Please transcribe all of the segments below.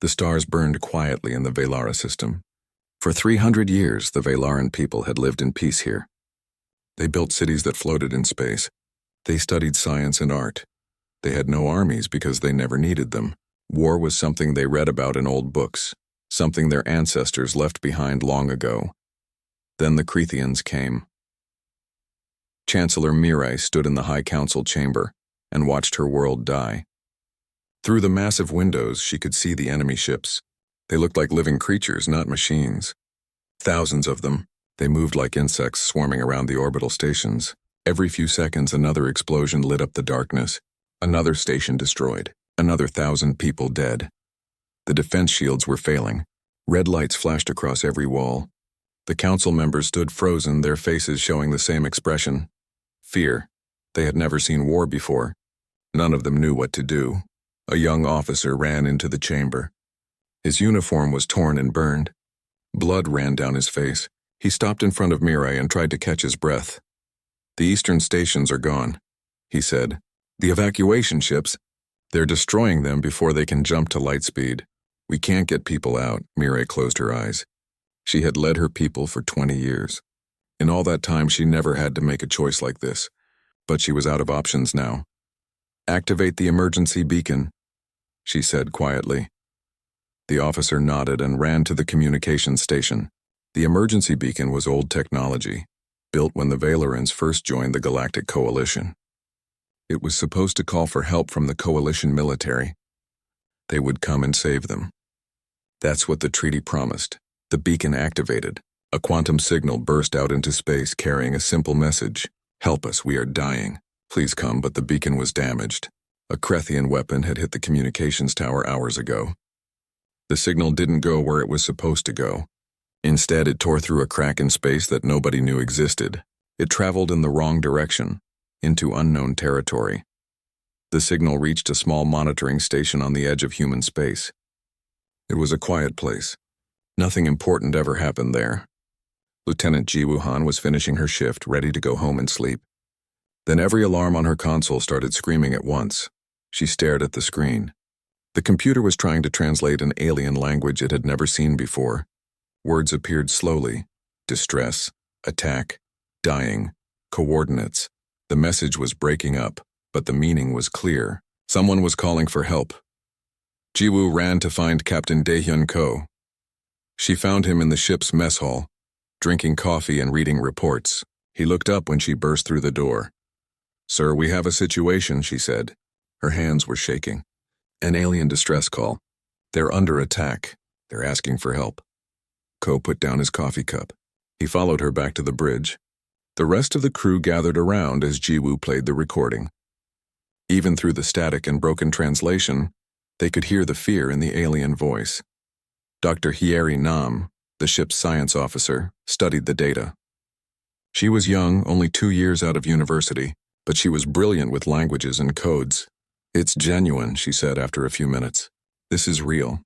The stars burned quietly in the Velara system. For 300 years, the Velaran people had lived in peace here. They built cities that floated in space. They studied science and art. They had no armies because they never needed them. War was something they read about in old books, something their ancestors left behind long ago. Then the Crethians came. Chancellor Mirai stood in the High Council chamber and watched her world die. Through the massive windows, she could see the enemy ships. They looked like living creatures, not machines. Thousands of them. They moved like insects swarming around the orbital stations. Every few seconds, another explosion lit up the darkness. Another station destroyed. Another 1,000 people dead. The defense shields were failing. Red lights flashed across every wall. The council members stood frozen, their faces showing the same expression. Fear. They had never seen war before. None of them knew what to do. A young officer ran into the chamber. His uniform was torn and burned. Blood ran down his face. He stopped in front of Mirai and tried to catch his breath. "The eastern stations are gone," he said. "The evacuation ships, they're destroying them before they can jump to light speed. We can't get people out." Mirai closed her eyes. She had led her people for 20 years. In all that time, she never had to make a choice like this. But she was out of options now. "Activate the emergency beacon," she said quietly. The officer nodded and ran to the communications station. The emergency beacon was old technology, built when the Valerans first joined the Galactic Coalition. It was supposed to call for help from the Coalition military. They would come and save them. That's what the treaty promised. The beacon activated. A quantum signal burst out into space carrying a simple message. "Help us, we are dying. Please come," but the beacon was damaged. A Crethian weapon had hit the communications tower hours ago. The signal didn't go where it was supposed to go. Instead, it tore through a crack in space that nobody knew existed. It traveled in the wrong direction, into unknown territory. The signal reached a small monitoring station on the edge of human space. It was a quiet place. Nothing important ever happened there. Lieutenant Ji Wuhan was finishing her shift, ready to go home and sleep. Then every alarm on her console started screaming at once. She stared at the screen. The computer was trying to translate an alien language it had never seen before. Words appeared slowly. Distress, attack, dying, coordinates. The message was breaking up, but the meaning was clear. Someone was calling for help. Jiwoo ran to find Captain Daehyun Ko. She found him in the ship's mess hall, drinking coffee and reading reports. He looked up when she burst through the door. "Sir, we have a situation," she said. Her hands were shaking. "An alien distress call. They're under attack. They're asking for help." Ko put down his coffee cup. He followed her back to the bridge. The rest of the crew gathered around as Jiwoo played the recording. Even through the static and broken translation, they could hear the fear in the alien voice. Dr. Hyeri Nam, the ship's science officer, studied the data. She was young, only 2 years out of university, but she was brilliant with languages and codes. "It's genuine," she said after a few minutes. "This is real.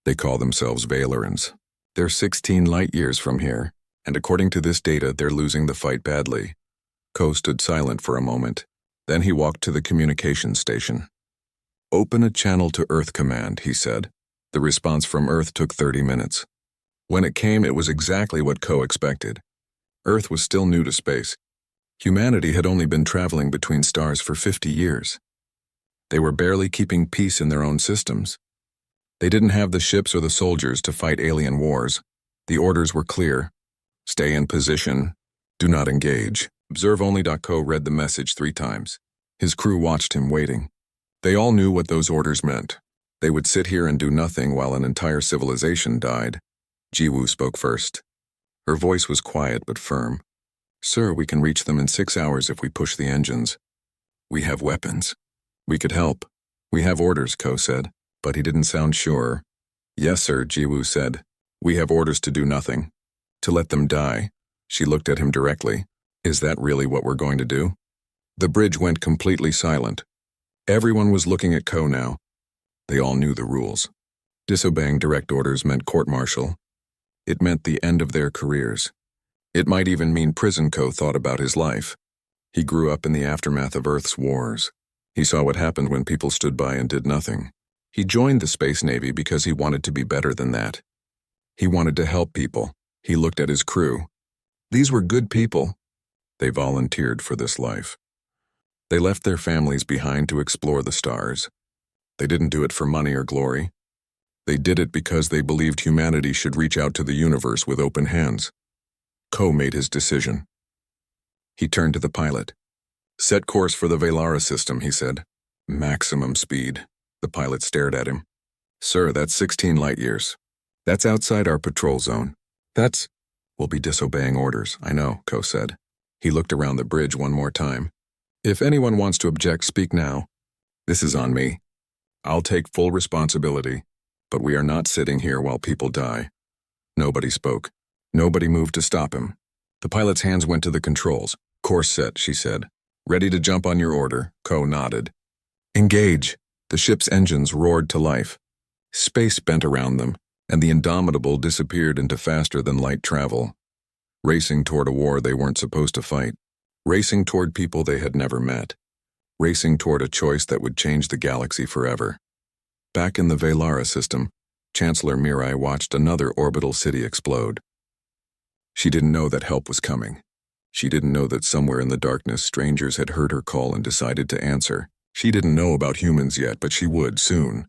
They call themselves Valerans. They're 16 light years from here, and according to this data, they're losing the fight badly." Ko stood silent for a moment. Then he walked to the communications station. "Open a channel to Earth Command," he said. The response from Earth took 30 minutes. When it came, it was exactly what Ko expected. Earth was still new to space. Humanity had only been traveling between stars for 50 years. They were barely keeping peace in their own systems. They didn't have the ships or the soldiers to fight alien wars. The orders were clear. Stay in position. Do not engage. Observe only. Ko read the message 3 times. His crew watched him, waiting. They all knew what those orders meant. They would sit here and do nothing while an entire civilization died. Jiwoo spoke first. Her voice was quiet but firm. "Sir, we can reach them in 6 hours if we push the engines. We have weapons. We could help." "We have orders," Ko said, but he didn't sound sure. "Yes, sir," Jiwoo said. "We have orders to do nothing. To let them die." She looked at him directly. "Is that really what we're going to do?" The bridge went completely silent. Everyone was looking at Ko now. They all knew the rules. Disobeying direct orders meant court-martial. It meant the end of their careers. It might even mean prison. Ko thought about his life. He grew up in the aftermath of Earth's wars. He saw what happened when people stood by and did nothing. He joined the Space Navy because he wanted to be better than that. He wanted to help people. He looked at his crew. These were good people. They volunteered for this life. They left their families behind to explore the stars. They didn't do it for money or glory. They did it because they believed humanity should reach out to the universe with open hands. Ko made his decision. He turned to the pilot. "Set course for the Velara system," he said. "Maximum speed." The pilot stared at him. "Sir, that's 16 light years. That's outside our patrol zone. We'll be disobeying orders, I know," Ko said. He looked around the bridge one more time. "If anyone wants to object, speak now. This is on me. I'll take full responsibility, but we are not sitting here while people die." Nobody spoke. Nobody moved to stop him. The pilot's hands went to the controls. "Course set," she said. "Ready to jump on your order," Ko nodded. "Engage." The ship's engines roared to life. Space bent around them, and the Indomitable disappeared into faster-than-light travel. Racing toward a war they weren't supposed to fight. Racing toward people they had never met. Racing toward a choice that would change the galaxy forever. Back in the Velara system, Chancellor Mirai watched another orbital city explode. She didn't know that help was coming. She didn't know that somewhere in the darkness strangers had heard her call and decided to answer. She didn't know about humans yet, but she would soon.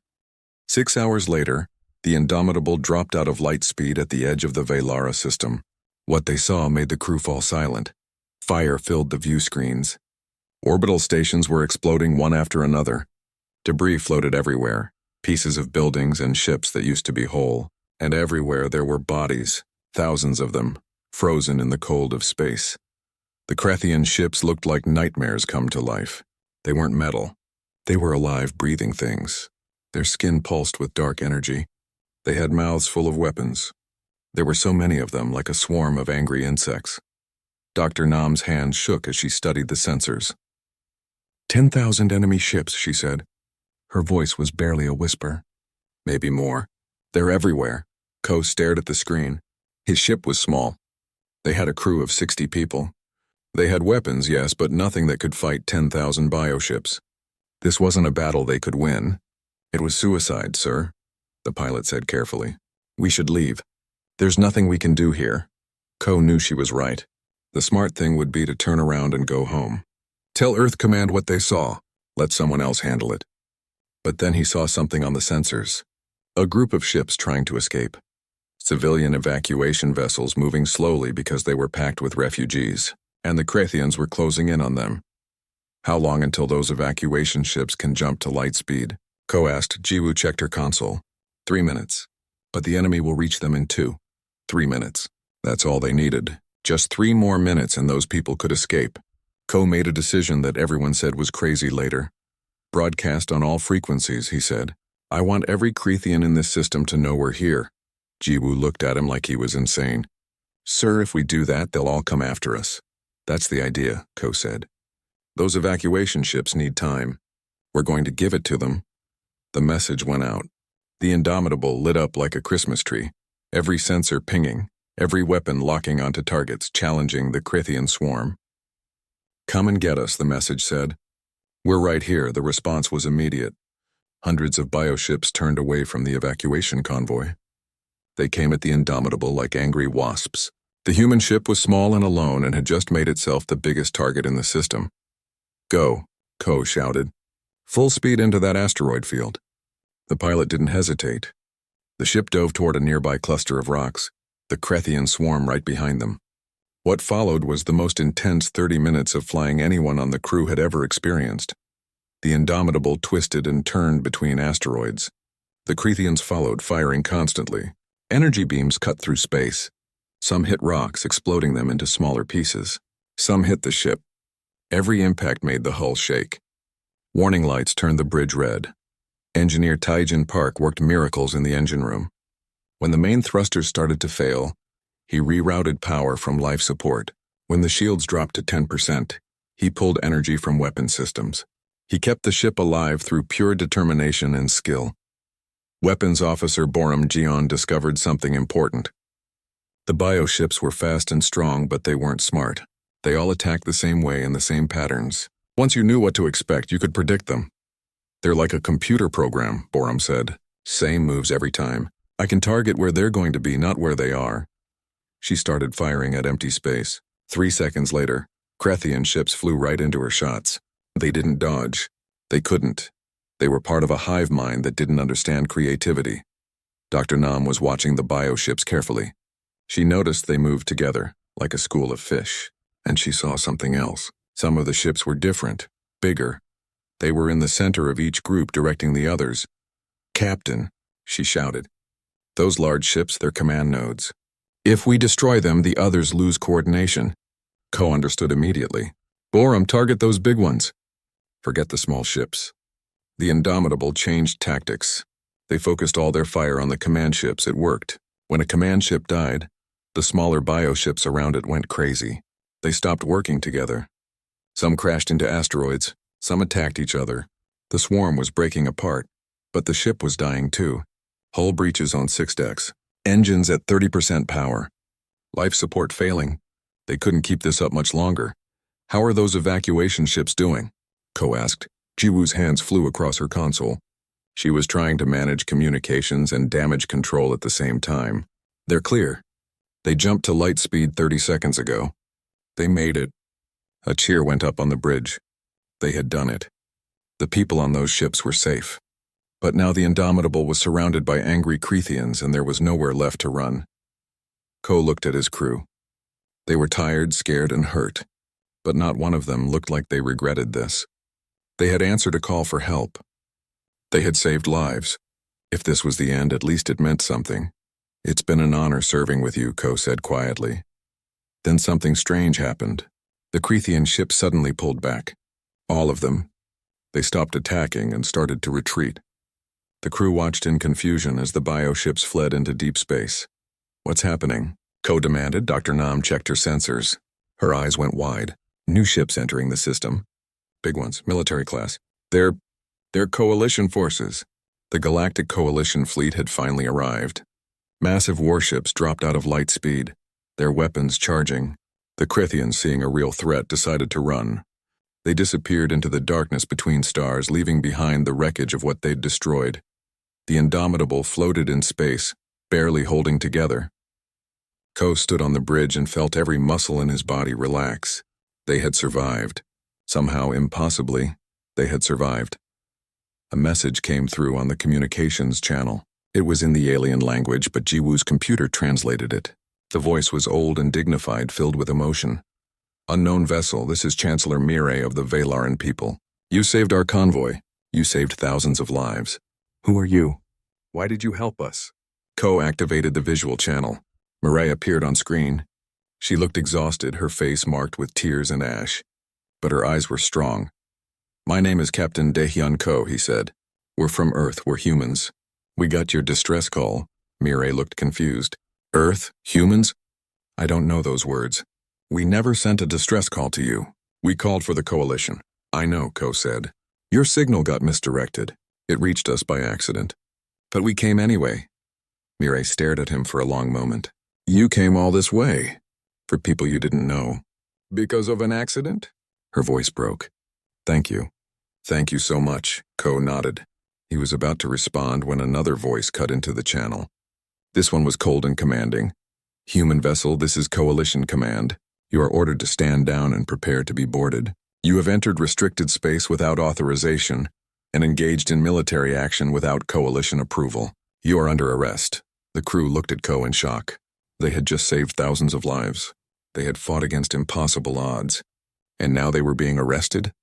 6 hours later, the Indomitable dropped out of light speed at the edge of the Velara system. What they saw made the crew fall silent. Fire filled the view screens. Orbital stations were exploding one after another. Debris floated everywhere, pieces of buildings and ships that used to be whole, and everywhere there were bodies, thousands of them, frozen in the cold of space. The Krethian ships looked like nightmares come to life. They weren't metal. They were alive, breathing things. Their skin pulsed with dark energy. They had mouths full of weapons. There were so many of them, like a swarm of angry insects. Dr. Nam's hand shook as she studied the sensors. 10,000 enemy ships, she said. Her voice was barely a whisper. Maybe more. They're everywhere. Ko stared at the screen. His ship was small. They had a crew of 60 people. They had weapons, yes, but nothing that could fight 10,000 bioships. This wasn't a battle they could win. It was suicide, sir, the pilot said carefully. We should leave. There's nothing we can do here. Ko knew she was right. The smart thing would be to turn around and go home. Tell Earth Command what they saw. Let someone else handle it. But then he saw something on the sensors. A group of ships trying to escape. Civilian evacuation vessels moving slowly because they were packed with refugees, and the Krethians were closing in on them. How long until those evacuation ships can jump to light speed? Ko asked. Jiwoo checked her console. 3 minutes. But the enemy will reach them in 2. 3 minutes. That's all they needed. Just 3 more minutes and those people could escape. Ko made a decision that everyone said was crazy later. Broadcast on all frequencies, he said. I want every Krethian in this system to know we're here. Jiwoo looked at him like he was insane. Sir, if we do that, they'll all come after us. That's the idea, Ko said. Those evacuation ships need time. We're going to give it to them. The message went out. The Indomitable lit up like a Christmas tree, every sensor pinging, every weapon locking onto targets, challenging the Krethian swarm. Come and get us, the message said. We're right here, the response was immediate. Hundreds of bioships turned away from the evacuation convoy. They came at the Indomitable like angry wasps. The human ship was small and alone and had just made itself the biggest target in the system. Go, Ko shouted. Full speed into that asteroid field. The pilot didn't hesitate. The ship dove toward a nearby cluster of rocks, the Krethian swarm right behind them. What followed was the most intense 30 minutes of flying anyone on the crew had ever experienced. The Indomitable twisted and turned between asteroids. The Krethians followed, firing constantly. Energy beams cut through space. Some hit rocks, exploding them into smaller pieces. Some hit the ship. Every impact made the hull shake. Warning lights turned the bridge red. Engineer Taijin Park worked miracles in the engine room. When the main thrusters started to fail, he rerouted power from life support. When the shields dropped to 10%, he pulled energy from weapon systems. He kept the ship alive through pure determination and skill. Weapons Officer Borum Jion discovered something important. The bioships were fast and strong, but they weren't smart. They all attacked the same way in the same patterns. Once you knew what to expect, you could predict them. They're like a computer program, Borum said. Same moves every time. I can target where they're going to be, not where they are. She started firing at empty space. 3 seconds later, Krethian ships flew right into her shots. They didn't dodge. They couldn't. They were part of a hive mind that didn't understand creativity. Dr. Nam was watching the bioships carefully. She noticed they moved together, like a school of fish. And she saw something else. Some of the ships were different, bigger. They were in the center of each group directing the others. "Captain," she shouted. "Those large ships, they're command nodes. If we destroy them, the others lose coordination." Ko understood immediately. "Borum, target those big ones." Forget the small ships. The Indomitable changed tactics. They focused all their fire on the command ships. It worked. When a command ship died, the smaller bioships around it went crazy. They stopped working together. Some crashed into asteroids, some attacked each other. The swarm was breaking apart, but the ship was dying too. Hull breaches on 6 decks. Engines at 30% power. Life support failing. They couldn't keep this up much longer. "How are those evacuation ships doing?" Ko asked. Jiwoo's hands flew across her console. She was trying to manage communications and damage control at the same time. "They're clear. They jumped to light speed 30 seconds ago. They made it." A cheer went up on the bridge. They had done it. The people on those ships were safe. But now the Indomitable was surrounded by angry Krethians and there was nowhere left to run. Ko looked at his crew. They were tired, scared, and hurt. But not one of them looked like they regretted this. They had answered a call for help. They had saved lives. If this was the end, at least it meant something. "It's been an honor serving with you," Ko said quietly. Then something strange happened. The Krethian ships suddenly pulled back. All of them. They stopped attacking and started to retreat. The crew watched in confusion as the bioships fled into deep space. "What's happening?" Ko demanded. Dr. Nam checked her sensors. Her eyes went wide. New ships entering the system. Big ones, military class. They're coalition forces. The Galactic Coalition fleet had finally arrived. Massive warships dropped out of light speed, their weapons charging. The Krethians, seeing a real threat, decided to run. They disappeared into the darkness between stars, leaving behind the wreckage of what they'd destroyed. The Indomitable floated in space, barely holding together. Ko stood on the bridge and felt every muscle in his body relax. They had survived. Somehow, impossibly, they had survived. A message came through on the communications channel. It was in the alien language, but Jiwoo's computer translated it. The voice was old and dignified, filled with emotion. "Unknown vessel, this is Chancellor Mireille of the Valaran people. You saved our convoy. You saved thousands of lives. Who are you? Why did you help us?" Ko activated the visual channel. Mireille appeared on screen. She looked exhausted, her face marked with tears and ash. But her eyes were strong. "My name is Captain Daehyun Ko," he said. "We're from Earth, we're humans. We got your distress call." Mireille looked confused. "Earth? Humans?" "I don't know those words. We never sent a distress call to you. We called for the coalition." "I know," Ko said. "Your signal got misdirected. It reached us by accident. But we came anyway." Mireille stared at him for a long moment. "You came all this way? For people you didn't know? Because of an accident?" Her voice broke. "Thank you. Thank you so much," Ko nodded. He was about to respond when another voice cut into the channel. This one was cold and commanding. "Human vessel, this is Coalition Command. You are ordered to stand down and prepare to be boarded. You have entered restricted space without authorization and engaged in military action without Coalition approval. You are under arrest." The crew looked at Ko in shock. They had just saved thousands of lives. They had fought against impossible odds. And now they were being arrested?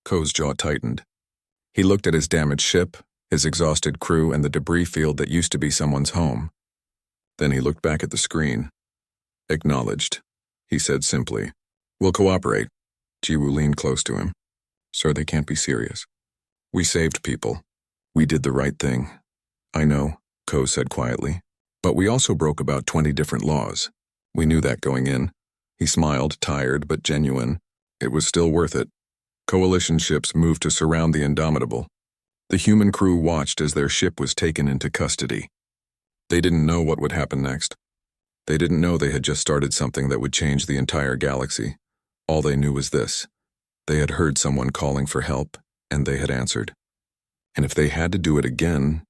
Ko's jaw tightened. He looked at his damaged ship, his exhausted crew, and the debris field that used to be someone's home. Then he looked back at the screen. "Acknowledged," he said simply. "We'll cooperate." Jiwoo leaned close to him. "Sir, they can't be serious. We saved people. We did the right thing." "I know," Ko said quietly. "But we also broke about 20 different laws. We knew that going in." He smiled, tired but genuine. It was still worth it. Coalition ships moved to surround the Indomitable. The human crew watched as their ship was taken into custody. They didn't know what would happen next. They didn't know they had just started something that would change the entire galaxy. All they knew was this. They had heard someone calling for help, and they had answered. and if they had to do it again,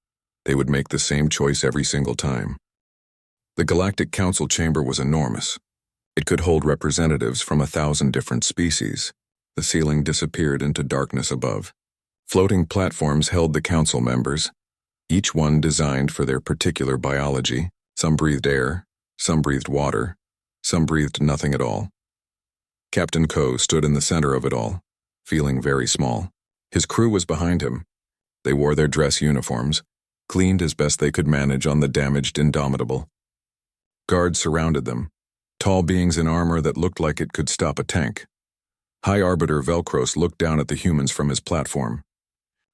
they would make the same choice every single time. The Galactic Council chamber was enormous. It could hold representatives from 1,000 different species. The ceiling disappeared into darkness above. Floating platforms held the council members, each one designed for their particular biology. Some breathed air, some breathed water, some breathed nothing at all. Captain Ko stood in the center of it all, feeling very small. His crew was behind him. They wore their dress uniforms, cleaned as best they could manage on the damaged Indomitable. Guards surrounded them, tall beings in armor that looked like it could stop a tank. High Arbiter Velcros looked down at the humans from his platform.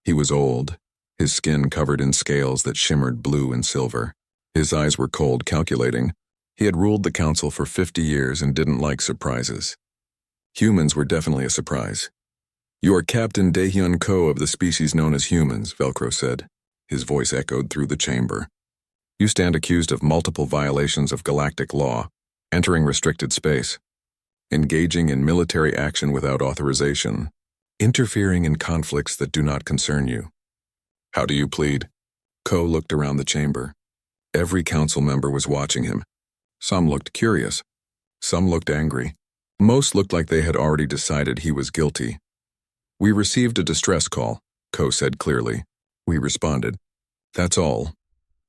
He was old, his skin covered in scales that shimmered blue and silver. His eyes were cold, calculating. He had ruled the council for 50 years and didn't like surprises. Humans were definitely a surprise. "You are Captain Daehyun Ko of the species known as humans," Velcro said. His voice echoed through the chamber. "You stand accused of multiple violations of galactic law, entering restricted space, engaging in military action without authorization, interfering in conflicts that do not concern you. How do you plead?" Ko looked around the chamber. Every council member was watching him. Some looked curious. Some looked angry. Most looked like they had already decided he was guilty. "We received a distress call," Ko said clearly. "We responded. That's all."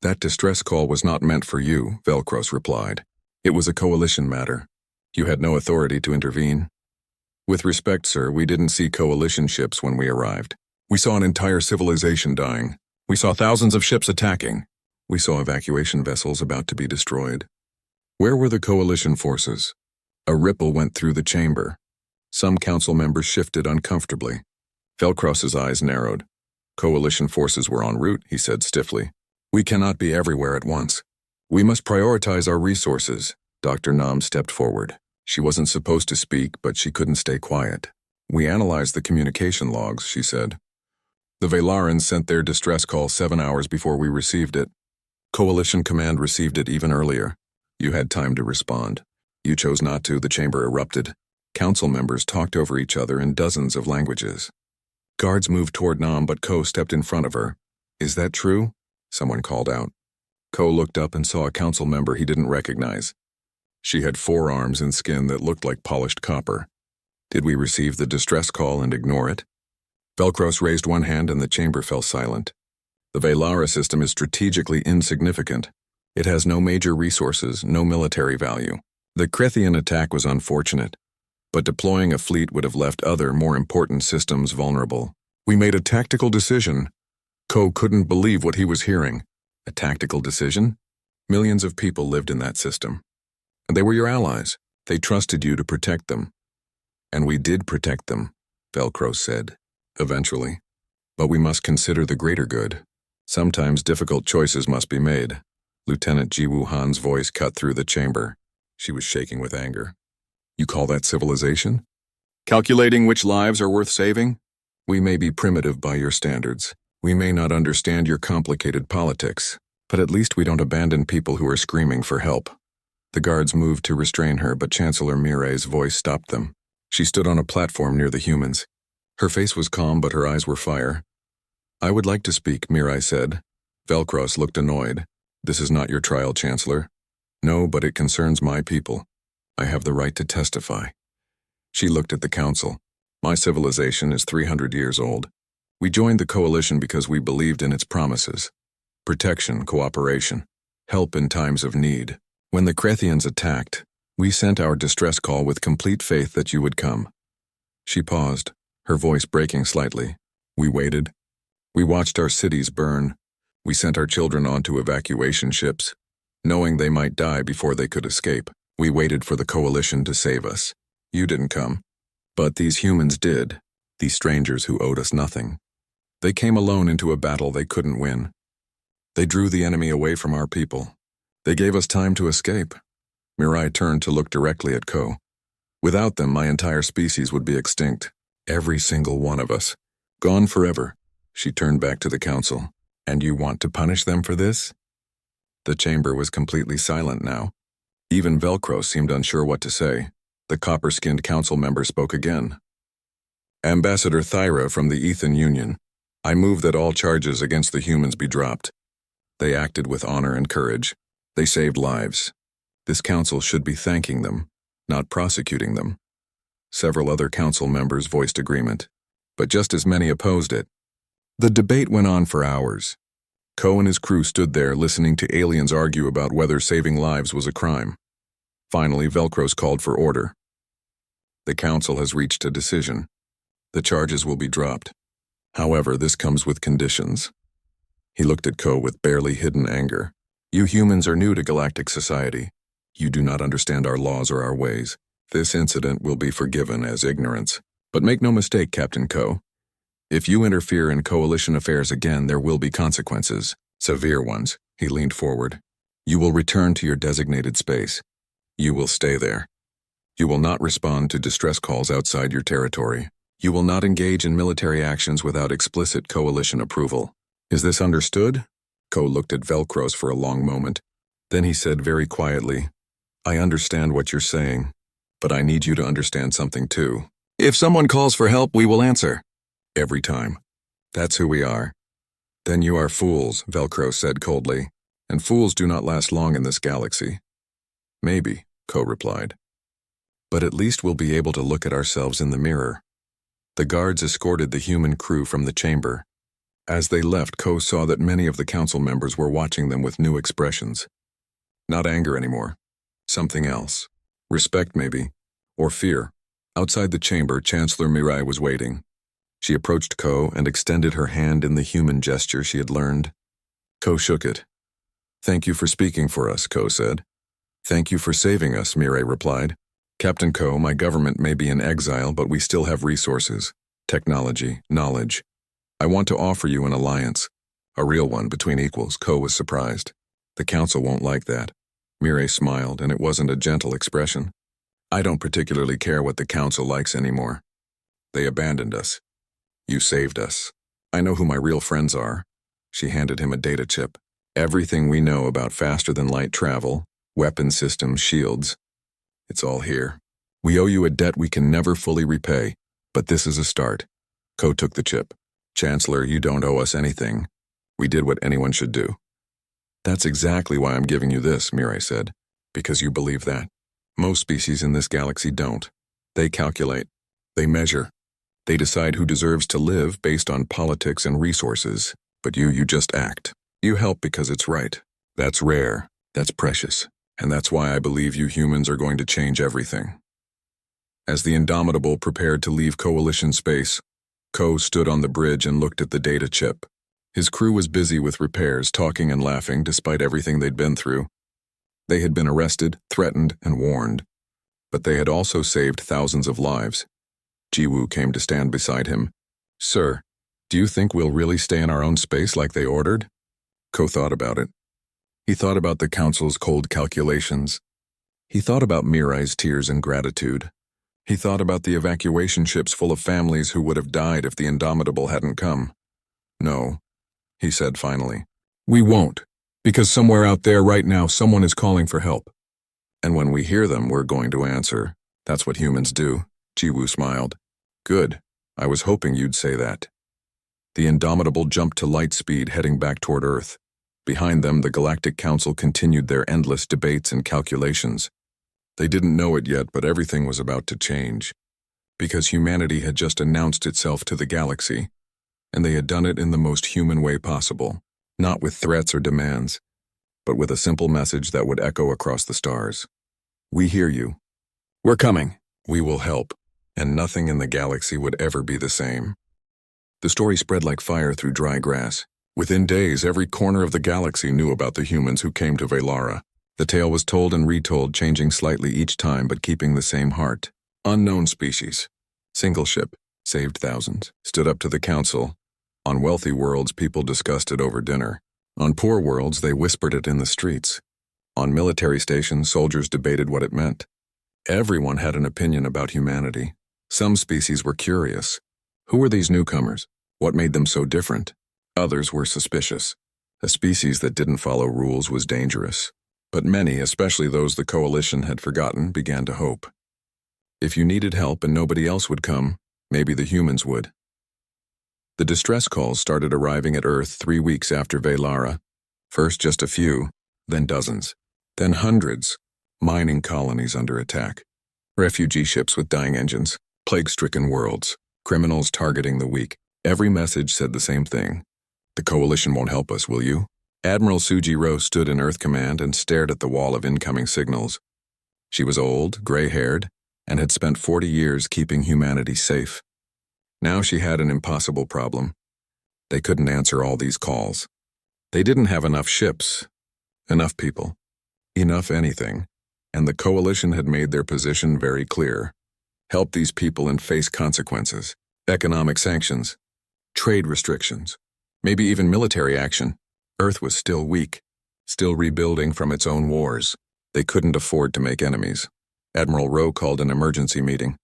"That distress call was not meant for you," Velcros replied. "It was a coalition matter. You had no authority to intervene." "With respect, sir, we didn't see coalition ships when we arrived. We saw an entire civilization dying. We saw thousands of ships attacking. We saw evacuation vessels about to be destroyed." "Where were the coalition forces?" A ripple went through the chamber. Some council members shifted uncomfortably. Velcros's eyes narrowed. "Coalition forces were en route," he said stiffly. "We cannot be everywhere at once. We must prioritize our resources." Dr. Nam stepped forward. She wasn't supposed to speak, but she couldn't stay quiet. "We analyzed the communication logs," she said. "The Velarans sent their distress call 7 hours before we received it. Coalition Command received it even earlier. You had time to respond. You chose not to." The chamber erupted. Council members talked over each other in dozens of languages. Guards moved toward Nam, but Ko stepped in front of her. "Is that true?" someone called out. Ko looked up and saw a council member he didn't recognize. She had 4 arms and skin that looked like polished copper. "Did we receive the distress call and ignore it?" Velcros raised one hand and the chamber fell silent. "The Velara system is strategically insignificant. It has no major resources, no military value. The Krethian attack was unfortunate, but deploying a fleet would have left other, more important systems vulnerable. We made a tactical decision." Ko couldn't believe what he was hearing. A tactical decision? Millions of people lived in that system. And they were your allies. They trusted you to protect them. "And we did protect them," Velcro said. "Eventually. But we must consider the greater good. Sometimes difficult choices must be made." Lieutenant Jiwoo Han's voice cut through the chamber. She was shaking with anger. "You call that civilization? Calculating which lives are worth saving? We may be primitive by your standards. We may not understand your complicated politics, but at least we don't abandon people who are screaming for help." The guards moved to restrain her, but Chancellor Mirai's voice stopped them. She stood on a platform near the humans. Her face was calm, but her eyes were fire. "I would like to speak," Mirai said. Velcros looked annoyed. "This is not your trial, Chancellor." "No, but it concerns my people. I have the right to testify." She looked at the council. "My civilization is 300 years old. We joined the coalition because we believed in its promises. Protection, cooperation, help in times of need. When the Krethians attacked, we sent our distress call with complete faith that you would come." She paused, her voice breaking slightly. "We waited. We watched our cities burn. We sent our children onto evacuation ships, knowing they might die before they could escape. We waited for the coalition to save us. You didn't come. But these humans did, these strangers who owed us nothing. They came alone into a battle they couldn't win. They drew the enemy away from our people. They gave us time to escape." Mirai turned to look directly at Ko. "Without them, my entire species would be extinct. Every single one of us. Gone forever." She turned back to the council. "And you want to punish them for this?" The chamber was completely silent now. Even Velcro seemed unsure what to say. The copper-skinned council member spoke again. "Ambassador Thyra from the Ethan Union. I move that all charges against the humans be dropped. They acted with honor and courage. They saved lives. This council should be thanking them, not prosecuting them. Several other council members voiced agreement, but just as many opposed it. The debate went on for hours. Ko and his crew stood there listening to aliens argue about whether saving lives was a crime. Finally, Velcros called for order. The council has reached a decision. The charges will be dropped. However, this comes with conditions. He looked at Ko with barely hidden anger. You humans are new to galactic society. You do not understand our laws or our ways. This incident will be forgiven as ignorance. But make no mistake, Captain Ko. If you interfere in coalition affairs again, there will be consequences. Severe ones. He leaned forward. You will return to your designated space. You will stay there. You will not respond to distress calls outside your territory. You will not engage in military actions without explicit coalition approval. Is this understood? Ko looked at Velcros for a long moment. Then he said very quietly, I understand what you're saying, but I need you to understand something too. If someone calls for help, we will answer. Every time. That's who we are. Then you are fools, Velcros said coldly, and fools do not last long in this galaxy. Maybe, Ko replied. But at least we'll be able to look at ourselves in the mirror. The guards escorted the human crew from the chamber. As they left, Ko saw that many of the council members were watching them with new expressions. Not anger anymore. Something else. Respect, maybe. Or fear. Outside the chamber, Chancellor Mirai was waiting. She approached Ko and extended her hand in the human gesture she had learned. Ko shook it. Thank you for speaking for us, Ko said. Thank you for saving us, Mirai replied. Captain Ko, my government may be in exile, but we still have resources, technology, knowledge. I want to offer you an alliance. A real one between equals. Ko was surprised. The council won't like that. Mirai smiled, and it wasn't a gentle expression. I don't particularly care what the council likes anymore. They abandoned us. You saved us. I know who my real friends are. She handed him a data chip. Everything we know about faster-than-light travel, weapon systems, shields. It's all here. We owe you a debt we can never fully repay, but this is a start. Ko took the chip. Chancellor, you don't owe us anything. We did what anyone should do. That's exactly why I'm giving you this, Mirai said. Because you believe that. Most species in this galaxy don't. They calculate. They measure. They decide who deserves to live based on politics and resources. But you just act. You help because it's right. That's rare. That's precious. And that's why I believe you humans are going to change everything. As the Indomitable prepared to leave Coalition space, Ko stood on the bridge and looked at the data chip. His crew was busy with repairs, talking and laughing despite everything they'd been through. They had been arrested, threatened, and warned. But they had also saved thousands of lives. Jiwoo came to stand beside him. Sir, do you think we'll really stay in our own space like they ordered? Ko thought about it. He thought about the council's cold calculations. He thought about Mirai's tears and gratitude. He thought about the evacuation ships full of families who would have died if the Indomitable hadn't come. No, he said finally. We won't, because somewhere out there right now someone is calling for help. And when we hear them, we're going to answer. That's what humans do. Jiwoo smiled. Good. I was hoping you'd say that. The Indomitable jumped to light speed, heading back toward Earth. Behind them, the Galactic Council continued their endless debates and calculations. They didn't know it yet, but everything was about to change. Because humanity had just announced itself to the galaxy, and they had done it in the most human way possible, not with threats or demands, but with a simple message that would echo across the stars. We hear you. We're coming. We will help. And nothing in the galaxy would ever be the same. The story spread like fire through dry grass. Within days, every corner of the galaxy knew about the humans who came to Velara. The tale was told and retold, changing slightly each time but keeping the same heart. Unknown species. Single ship. Saved thousands. Stood up to the council. On wealthy worlds, people discussed it over dinner. On poor worlds, they whispered it in the streets. On military stations, soldiers debated what it meant. Everyone had an opinion about humanity. Some species were curious. Who were these newcomers? What made them so different? Others were suspicious. A species that didn't follow rules was dangerous. But many, especially those the coalition had forgotten, began to hope. If you needed help and nobody else would come, maybe the humans would. The distress calls started arriving at Earth 3 weeks after Velara. First just a few, then dozens, then hundreds. Mining colonies under attack. Refugee ships with dying engines. Plague-stricken worlds. Criminals targeting the weak. Every message said the same thing. The Coalition won't help us, will you? Admiral Sujiro stood in Earth Command and stared at the wall of incoming signals. She was old, gray-haired, and had spent 40 years keeping humanity safe. Now she had an impossible problem. They couldn't answer all these calls. They didn't have enough ships, enough people, enough anything, and the Coalition had made their position very clear. Help these people and face consequences, economic sanctions, trade restrictions, maybe even military action. Earth was still weak, still rebuilding from its own wars. They couldn't afford to make enemies. Admiral Rowe called an emergency meeting.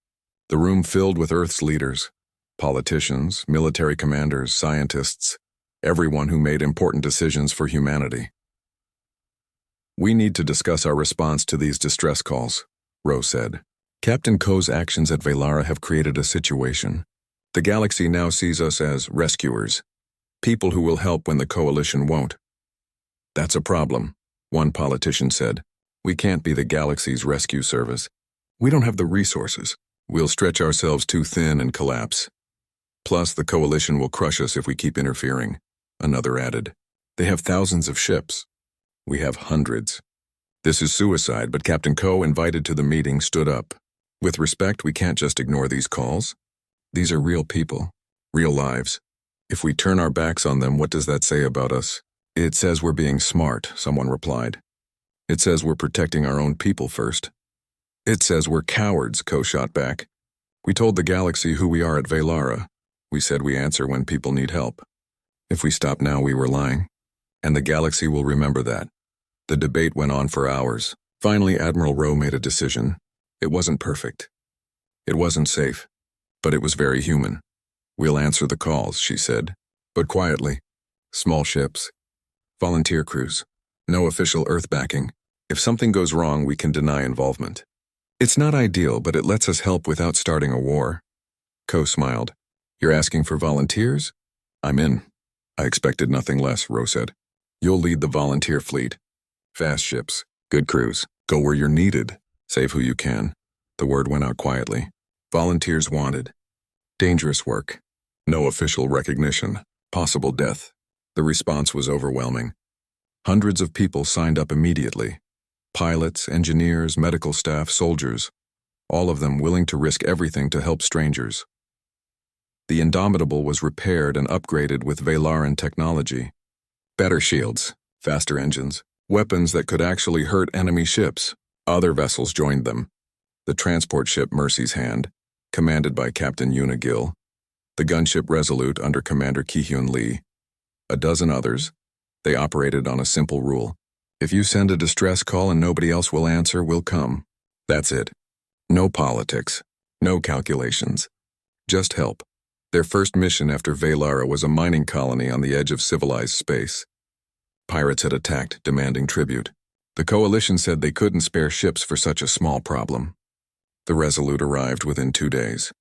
The room filled with Earth's leaders, politicians, military commanders, scientists, everyone who made important decisions for humanity. We need to discuss our response to these distress calls, Rowe said. Captain Ko's actions at Velara have created a situation. The galaxy now sees us as rescuers, people who will help when the Coalition won't. That's a problem, one politician said. We can't be the galaxy's rescue service. We don't have the resources. We'll stretch ourselves too thin and collapse. Plus, the Coalition will crush us if we keep interfering, another added. They have thousands of ships. We have hundreds. This is suicide, but Captain Ko, invited to the meeting, stood up. With respect, we can't just ignore these calls. These are real people, real lives. If we turn our backs on them, what does that say about us? It says we're being smart, someone replied. It says we're protecting our own people first. It says we're cowards, Ko shot back. We told the galaxy who we are at Velara. We said we answer when people need help. If we stop now, we were lying. And the galaxy will remember that. The debate went on for hours. Finally, Admiral Rowe made a decision. It wasn't perfect. It wasn't safe. But it was very human. We'll answer the calls, she said. But quietly. Small ships. Volunteer crews. No official Earth backing. If something goes wrong, we can deny involvement. It's not ideal, but it lets us help without starting a war. Ko smiled. You're asking for volunteers? I'm in. I expected nothing less, Rowe said. You'll lead the volunteer fleet. Fast ships, good crews. Go where you're needed. Save who you can. The word went out quietly. Volunteers wanted. Dangerous work. No official recognition. Possible death. The response was overwhelming. Hundreds of people signed up immediately. Pilots, engineers, medical staff, soldiers. All of them willing to risk everything to help strangers. The Indomitable was repaired and upgraded with Velaran technology. Better shields, faster engines, weapons that could actually hurt enemy ships. Other vessels joined them. The transport ship Mercy's Hand, commanded by Captain Yuna Gill. The gunship Resolute under Commander Ki-Hyun Lee. A dozen others. They operated on a simple rule. If you send a distress call and nobody else will answer, we'll come. That's it. No politics. No calculations. Just help. Their first mission after Velara was a mining colony on the edge of civilized space. Pirates had attacked, demanding tribute. The Coalition said they couldn't spare ships for such a small problem. The Resolute arrived within 2 days.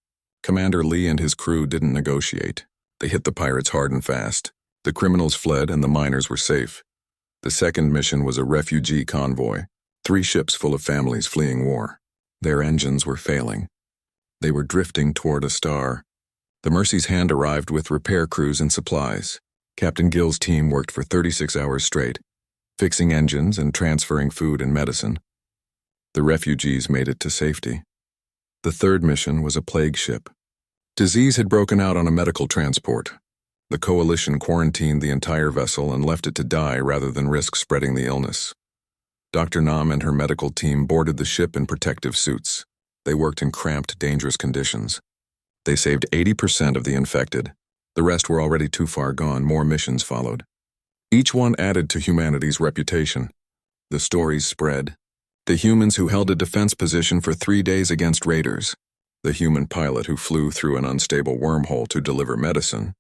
Commander Lee and his crew didn't negotiate. They hit the pirates hard and fast. The criminals fled and the miners were safe. The second mission was a refugee convoy, 3 ships full of families fleeing war. Their engines were failing. They were drifting toward a star. The Mercy's Hand arrived with repair crews and supplies. Captain Gill's team worked for 36 hours straight, fixing engines and transferring food and medicine. The refugees made it to safety. The third mission was a plague ship. Disease had broken out on a medical transport. The Coalition quarantined the entire vessel and left it to die rather than risk spreading the illness. Dr. Nam and her medical team boarded the ship in protective suits. They worked in cramped, dangerous conditions. They saved 80% of the infected. The rest were already too far gone. More missions followed. Each one added to humanity's reputation. The stories spread. The humans who held a defense position for 3 days against raiders. The human pilot who flew through an unstable wormhole to deliver medicine.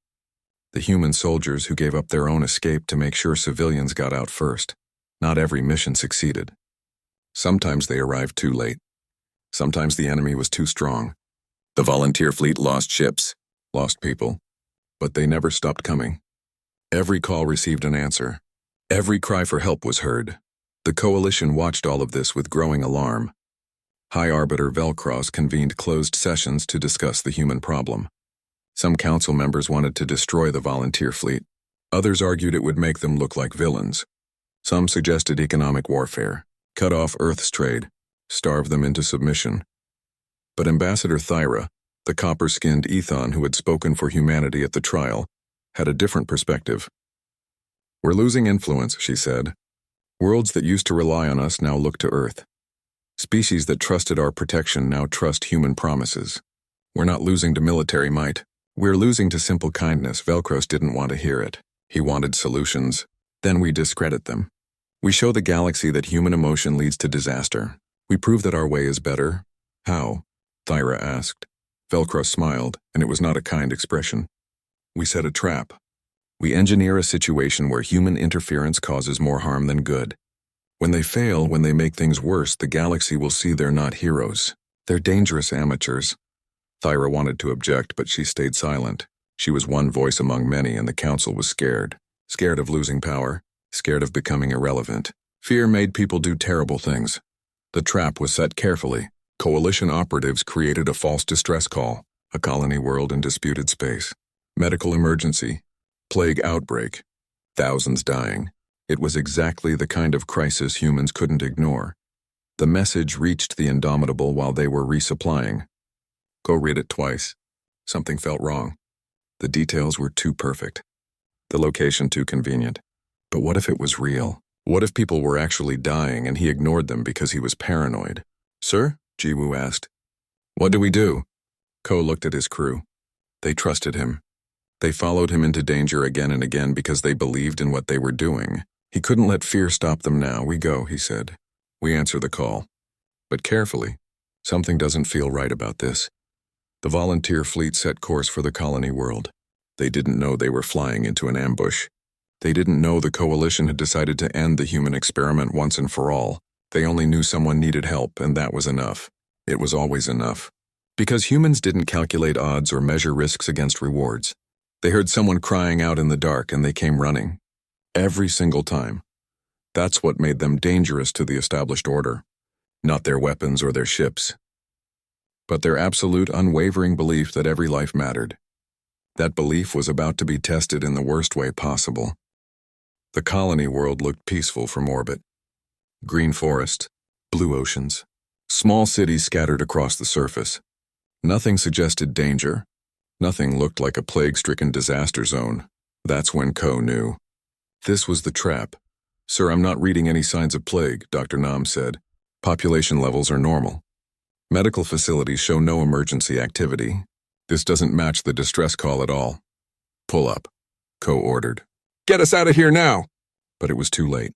The human soldiers who gave up their own escape to make sure civilians got out first. Not every mission succeeded. Sometimes they arrived too late. Sometimes the enemy was too strong. The volunteer fleet lost ships, lost people. but they never stopped coming. Every call received an answer. Every cry for help was heard. The Coalition watched all of this with growing alarm. High Arbiter Velcros convened closed sessions to discuss the human problem. Some council members wanted to destroy the volunteer fleet. Others argued it would make them look like villains. Some suggested economic warfare, cut off Earth's trade, starve them into submission. But Ambassador Thyra, the copper-skinned Ethon who had spoken for humanity at the trial, had a different perspective. "We're losing influence," she said. "Worlds that used to rely on us now look to Earth. Species that trusted our protection now trust human promises. We're not losing to military might. We're losing to simple kindness." Velcros didn't want to hear it. He wanted solutions. Then we discredit them. We show the galaxy that human emotion leads to disaster. We prove that our way is better. How? Thyra asked. Velcros smiled, and it was not a kind expression. "We set a trap. We engineer a situation where human interference causes more harm than good. When they fail, when they make things worse, the galaxy will see they're not heroes. They're dangerous amateurs." Thyra wanted to object, but she stayed silent. She was one voice among many, and the council was scared. Scared of losing power, scared of becoming irrelevant. Fear made people do terrible things. The trap was set carefully. Coalition operatives created a false distress call, a colony world in disputed space. Medical emergency, plague outbreak, thousands dying. It was exactly the kind of crisis humans couldn't ignore. The message reached the Indomitable while they were resupplying. Go read it twice. Something felt wrong. The details were too perfect. The location too convenient. But what if it was real? What if people were actually dying and he ignored them because he was paranoid? "Sir?" Jiwoo asked. "What do we do?" Ko looked at his crew. They trusted him. They followed him into danger again and again because they believed in what they were doing. He couldn't let fear stop them now. "We go," he said. "We answer the call. But carefully. Something doesn't feel right about this." The volunteer fleet set course for the colony world. They didn't know they were flying into an ambush. They didn't know the Coalition had decided to end the human experiment once and for all. They only knew someone needed help, and that was enough. It was always enough. Because humans didn't calculate odds or measure risks against rewards. They heard someone crying out in the dark, and they came running. Every single time. That's what made them dangerous to the established order. Not their weapons or their ships, but their absolute, unwavering belief that every life mattered. That belief was about to be tested in the worst way possible. The colony world looked peaceful from orbit. Green forests, blue oceans, small cities scattered across the surface. Nothing suggested danger. Nothing looked like a plague-stricken disaster zone. That's when Ko knew. This was the trap. "Sir, I'm not reading any signs of plague," Dr. Nam said. "Population levels are normal. Medical facilities show no emergency activity. This doesn't match the distress call at all." "Pull up," Ko ordered. "Get us out of here now!" But it was too late.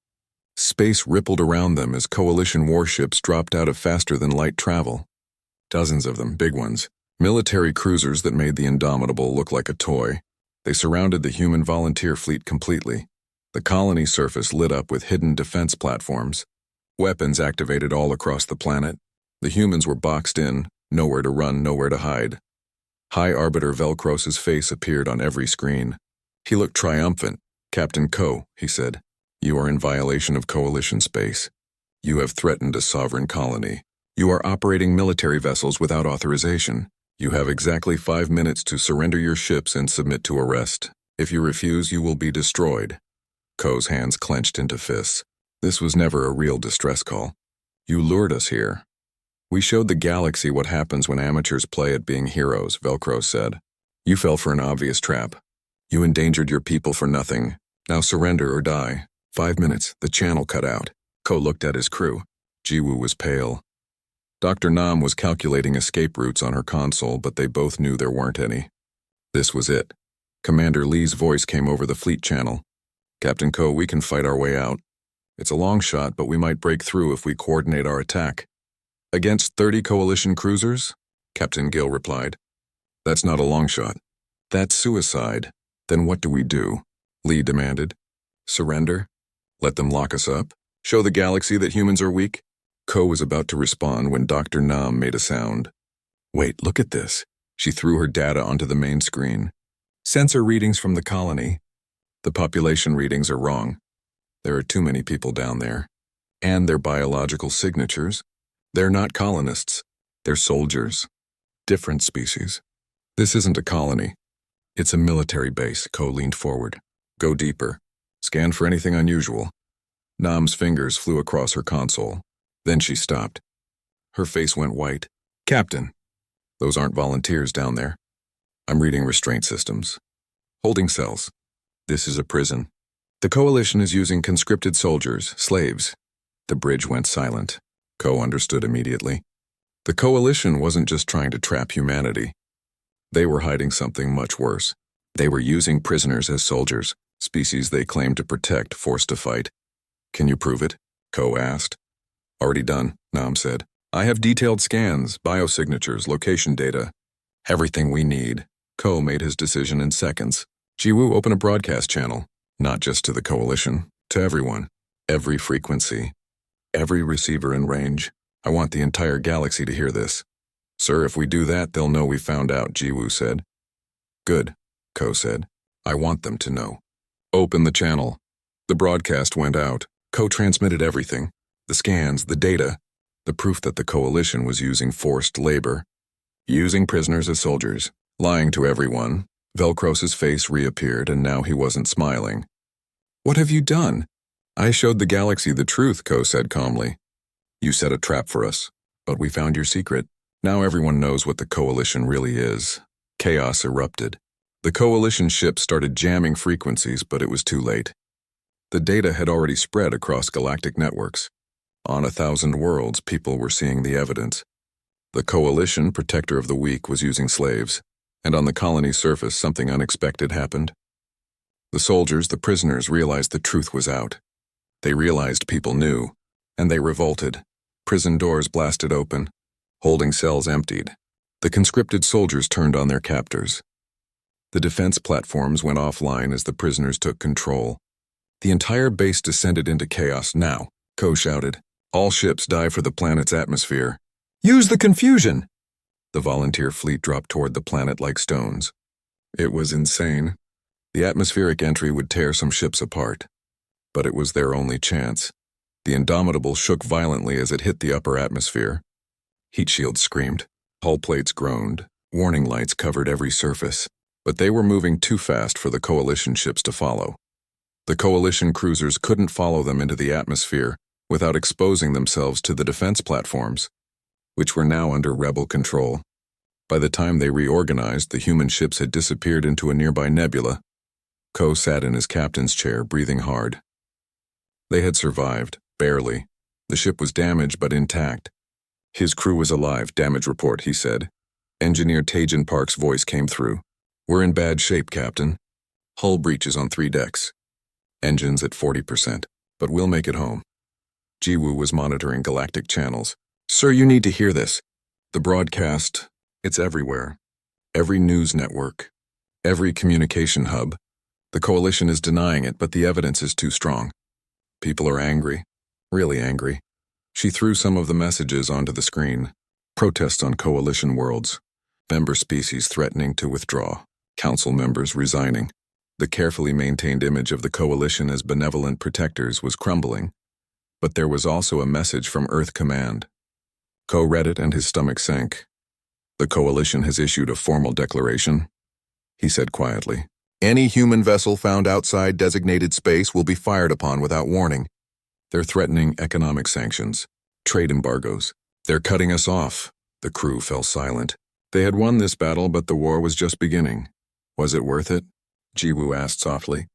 Space rippled around them as Coalition warships dropped out of faster-than-light travel. Dozens of them, big ones. Military cruisers that made the Indomitable look like a toy. They surrounded the human volunteer fleet completely. The colony surface lit up with hidden defense platforms. Weapons activated all across the planet. The humans were boxed in, nowhere to run, nowhere to hide. High Arbiter Velcros's face appeared on every screen. He looked triumphant. "Captain Ko," he said, "you are in violation of Coalition space. You have threatened a sovereign colony. You are operating military vessels without authorization. You have exactly 5 minutes to surrender your ships and submit to arrest. If you refuse, you will be destroyed." Ko's hands clenched into fists. This was never a real distress call. "You lured us here. We showed the galaxy what happens when amateurs play at being heroes," Velcro said. "You fell for an obvious trap. You endangered your people for nothing. Now surrender or die. 5 minutes, the channel cut out." Ko looked at his crew. Jiwoo was pale. Dr. Nam was calculating escape routes on her console, but they both knew there weren't any. This was it. Commander Lee's voice came over the fleet channel. "Captain Ko, we can fight our way out. It's a long shot, but we might break through if we coordinate our attack." "Against 30 Coalition cruisers?" Captain Gill replied. "That's not a long shot. That's suicide. Then what do we do?" Lee demanded. "Surrender? Let them lock us up? Show the galaxy that humans are weak?" Ko was about to respond when Dr. Nam made a sound. "Wait, look at this." She threw her data onto the main screen. Sensor readings from the colony. The population readings are wrong. There are too many people down there. And their biological signatures. They're not colonists. They're soldiers. Different species. This isn't a colony. It's a military base. Ko leaned forward. Go deeper. Scan for anything unusual. Nam's fingers flew across her console. Then she stopped. Her face went white. Captain, those aren't volunteers down there. I'm reading restraint systems. Holding cells. This is a prison. The Coalition is using conscripted soldiers, slaves. The bridge went silent. Ko understood immediately. The Coalition wasn't just trying to trap humanity. They were hiding something much worse. They were using prisoners as soldiers, species they claimed to protect, forced to fight. Can you prove it? Ko asked. Already done, Nam said. I have detailed scans, biosignatures, location data. Everything we need. Ko made his decision in seconds. Jiwoo, open a broadcast channel. Not just to the Coalition, to everyone. Every frequency. Every receiver in range. I want the entire galaxy to hear this. Sir, if we do that, they'll know we found out, Jiwoo said. Good, Ko said. I want them to know. Open the channel. The broadcast went out. Ko transmitted everything. The scans, the data. The proof that the Coalition was using forced labor. Using prisoners as soldiers. Lying to everyone. Velcros's face reappeared, and now he wasn't smiling. What have you done? I showed the galaxy the truth, Ko said calmly. You set a trap for us, but we found your secret. Now everyone knows what the Coalition really is. Chaos erupted. The Coalition ship started jamming frequencies, but it was too late. The data had already spread across galactic networks. On 1,000 worlds, people were seeing the evidence. The Coalition, protector of the weak, was using slaves, and on the colony's surface, something unexpected happened. The soldiers, the prisoners, realized the truth was out. They realized people knew, and they revolted. Prison doors blasted open. Holding cells emptied. The conscripted soldiers turned on their captors. The defense platforms went offline as the prisoners took control. The entire base descended into chaos now, Ko shouted. All ships dive for the planet's atmosphere. Use the confusion! The volunteer fleet dropped toward the planet like stones. It was insane. The atmospheric entry would tear some ships apart. But it was their only chance. The Indomitable shook violently as it hit the upper atmosphere. Heat shields screamed. Hull plates groaned. Warning lights covered every surface. But they were moving too fast for the Coalition ships to follow. The Coalition cruisers couldn't follow them into the atmosphere without exposing themselves to the defense platforms, which were now under rebel control. By the time they reorganized, the human ships had disappeared into a nearby nebula. Ko sat in his captain's chair, breathing hard. They had survived, barely. The ship was damaged but intact. His crew was alive, damage report, he said. Engineer Tajan Park's voice came through. We're in bad shape, Captain. Hull breaches on 3 decks. Engines at 40%, but we'll make it home. Jiwoo was monitoring galactic channels. Sir, you need to hear this. The broadcast, it's everywhere. Every news network. Every communication hub. The Coalition is denying it, but the evidence is too strong. People are angry. Really angry. She threw some of the messages onto the screen. Protests on Coalition worlds. Member species threatening to withdraw. Council members resigning. The carefully maintained image of the Coalition as benevolent protectors was crumbling. But there was also a message from Earth Command. Ko read it and his stomach sank. The Coalition has issued a formal declaration, he said quietly. Any human vessel found outside designated space will be fired upon without warning. They're threatening economic sanctions, trade embargoes. They're cutting us off. The crew fell silent. They had won this battle, but the war was just beginning. Was it worth it? Jiwoo asked softly.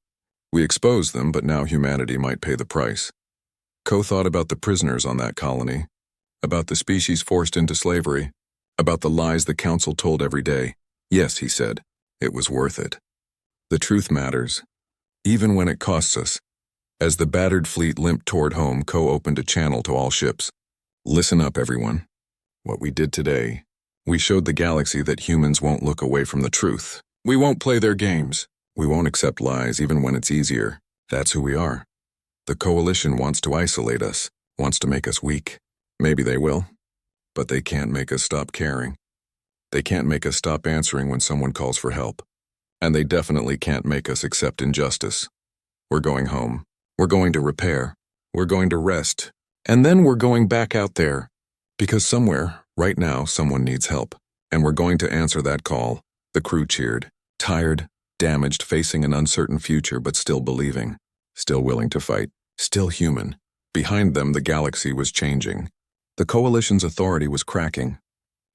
We exposed them, but now humanity might pay the price. Ko thought about the prisoners on that colony, about the species forced into slavery, about the lies the Council told every day. Yes, he said, it was worth it. The truth matters, even when it costs us. As the battered fleet limped toward home, Ko opened a channel to all ships. Listen up, everyone. What we did today, we showed the galaxy that humans won't look away from the truth. We won't play their games. We won't accept lies even when it's easier. That's who we are. The Coalition wants to isolate us, wants to make us weak. Maybe they will, but they can't make us stop caring. They can't make us stop answering when someone calls for help. And they definitely can't make us accept injustice. We're going home. We're going to repair. We're going to rest. And then we're going back out there. Because somewhere, right now, someone needs help. And we're going to answer that call. The crew cheered. Tired, damaged, facing an uncertain future, but still believing. Still willing to fight. Still human. Behind them, the galaxy was changing. The Coalition's authority was cracking.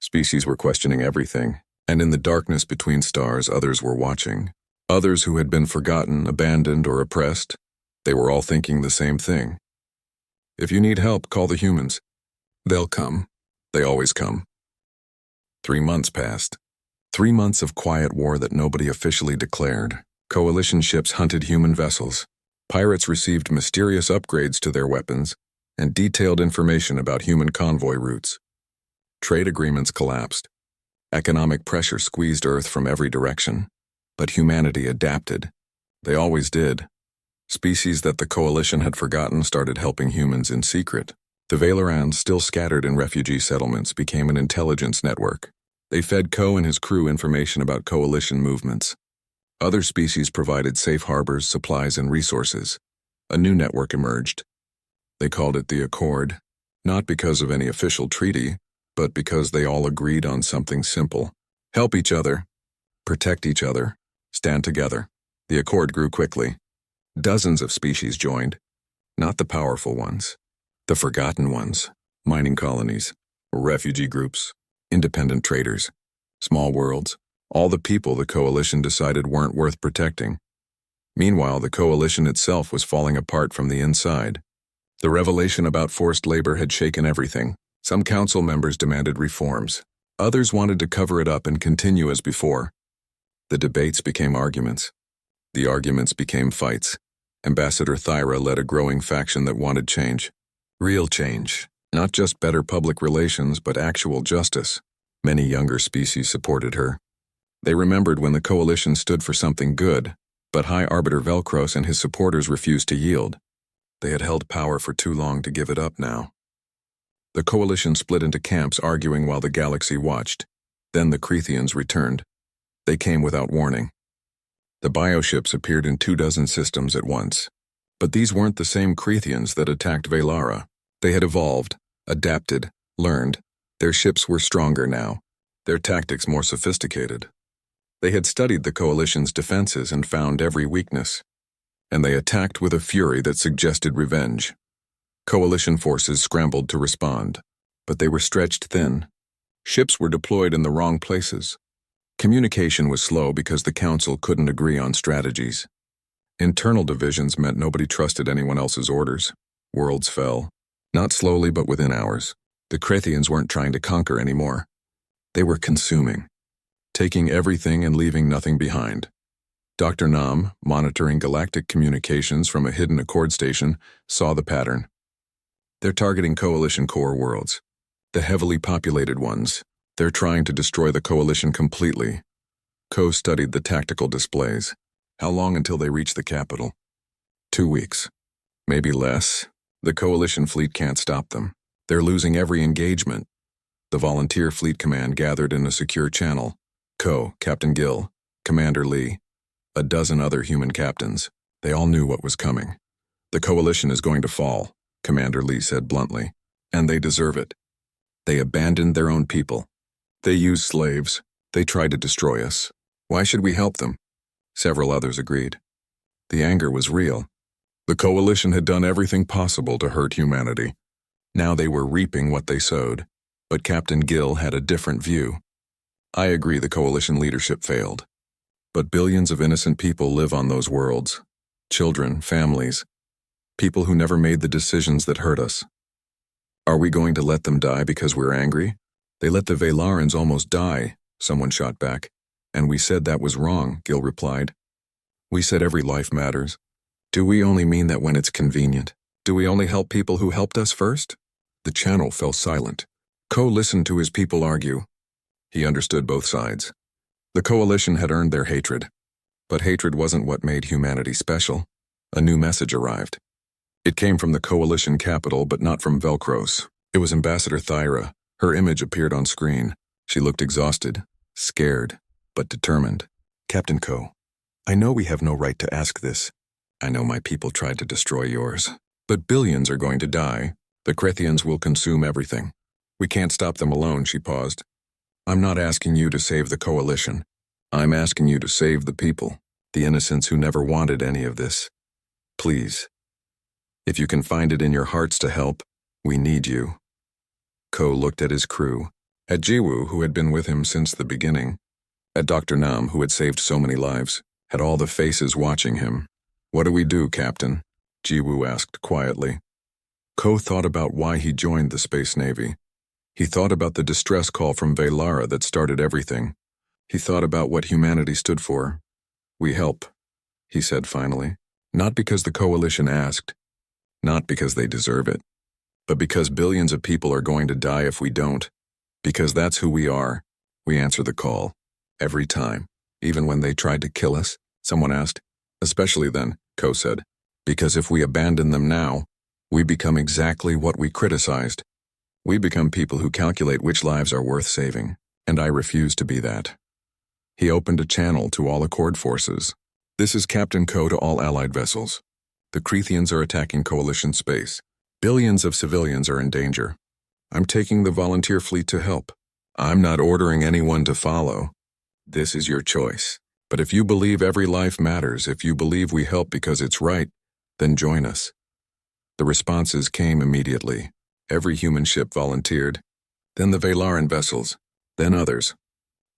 Species were questioning everything. And in the darkness between stars, others were watching. Others who had been forgotten, abandoned, or oppressed. They were all thinking the same thing. If you need help, call the humans. They'll come. They always come. 3 months passed. 3 months of quiet war that nobody officially declared. Coalition ships hunted human vessels. Pirates received mysterious upgrades to their weapons and detailed information about human convoy routes. Trade agreements collapsed. Economic pressure squeezed Earth from every direction. But humanity adapted. They always did. Species that the Coalition had forgotten started helping humans in secret. The Valerans, still scattered in refugee settlements, became an intelligence network. They fed Ko and his crew information about Coalition movements. Other species provided safe harbors, supplies, and resources. A new network emerged. They called it the Accord, not because of any official treaty, but because they all agreed on something simple. Help each other, protect each other, stand together. The Accord grew quickly. Dozens of species joined. Not the powerful ones. The forgotten ones. Mining colonies, refugee groups, independent traders, small worlds. All the people the Coalition decided weren't worth protecting. Meanwhile, the Coalition itself was falling apart from the inside. The revelation about forced labor had shaken everything. Some council members demanded reforms. Others wanted to cover it up and continue as before. The debates became arguments. The arguments became fights. Ambassador Thyra led a growing faction that wanted change. Real change. Not just better public relations, but actual justice. Many younger species supported her. They remembered when the Coalition stood for something good, but High Arbiter Velcros and his supporters refused to yield. They had held power for too long to give it up now. The Coalition split into camps, arguing while the galaxy watched. Then the Crethians returned. They came without warning. The bioships appeared in 24 systems at once. But these weren't the same Crethians that attacked Valara. They had evolved, adapted, learned. Their ships were stronger now, their tactics more sophisticated. They had studied the Coalition's defenses and found every weakness. And they attacked with a fury that suggested revenge. Coalition forces scrambled to respond, but they were stretched thin. Ships were deployed in the wrong places. Communication was slow because the Council couldn't agree on strategies. Internal divisions meant nobody trusted anyone else's orders. Worlds fell. Not slowly, but within hours. The Crethians weren't trying to conquer anymore. They were consuming, taking everything and leaving nothing behind. Dr. Nam, monitoring galactic communications from a hidden Accord station, saw the pattern. They're targeting Coalition core worlds, the heavily populated ones. They're trying to destroy the Coalition completely. Ko studied the tactical displays. How long until they reach the capital? 2 weeks. Maybe less. The Coalition fleet can't stop them. They're losing every engagement. The Volunteer Fleet Command gathered in a secure channel. Ko, Captain Gill, Commander Lee, a dozen other human captains. They all knew what was coming. The Coalition is going to fall, Commander Lee said bluntly. And they deserve it. They abandoned their own people. They used slaves. They tried to destroy us. Why should we help them? Several others agreed. The anger was real. The Coalition had done everything possible to hurt humanity. Now they were reaping what they sowed. But Captain Gill had a different view. I agree the Coalition leadership failed. But billions of innocent people live on those worlds. Children, families. People who never made the decisions that hurt us. Are we going to let them die because we're angry? They let the Valarans almost die, someone shot back. And we said that was wrong, Gill replied. We said every life matters. Do we only mean that when it's convenient? Do we only help people who helped us first? The channel fell silent. Ko listened to his people argue. He understood both sides. The Coalition had earned their hatred. But hatred wasn't what made humanity special. A new message arrived. It came from the Coalition capital, but not from Velcros. It was Ambassador Thyra. Her image appeared on screen. She looked exhausted, scared, but determined. Captain Ko, I know we have no right to ask this. I know my people tried to destroy yours. But billions are going to die. The Krethians will consume everything. We can't stop them alone, she paused. I'm not asking you to save the coalition. I'm asking you to save the people, the innocents who never wanted any of this. Please. If you can find it in your hearts to help, we need you. Ko looked at his crew, at Jiwoo, who had been with him since the beginning, at Dr. Nam, who had saved so many lives, at all the faces watching him. What do we do, Captain? Jiwoo asked quietly. Ko thought about why he joined the Space Navy. He thought about the distress call from Velara that started everything. He thought about what humanity stood for. We help, he said finally. Not because the coalition asked, not because they deserve it, but because billions of people are going to die if we don't. Because that's who we are. We answer the call. Every time. Even when they tried to kill us, someone asked. Especially then, Ko said. Because if we abandon them now, we become exactly what we criticized. We become people who calculate which lives are worth saving, and I refuse to be that. He opened a channel to all Accord forces. This is Captain Ko to all Allied vessels. The Krethians are attacking Coalition space. Billions of civilians are in danger. I'm taking the volunteer fleet to help. I'm not ordering anyone to follow. This is your choice. But if you believe every life matters, if you believe we help because it's right, then join us. The responses came immediately. Every human ship volunteered. Then the Velaran vessels. Then others.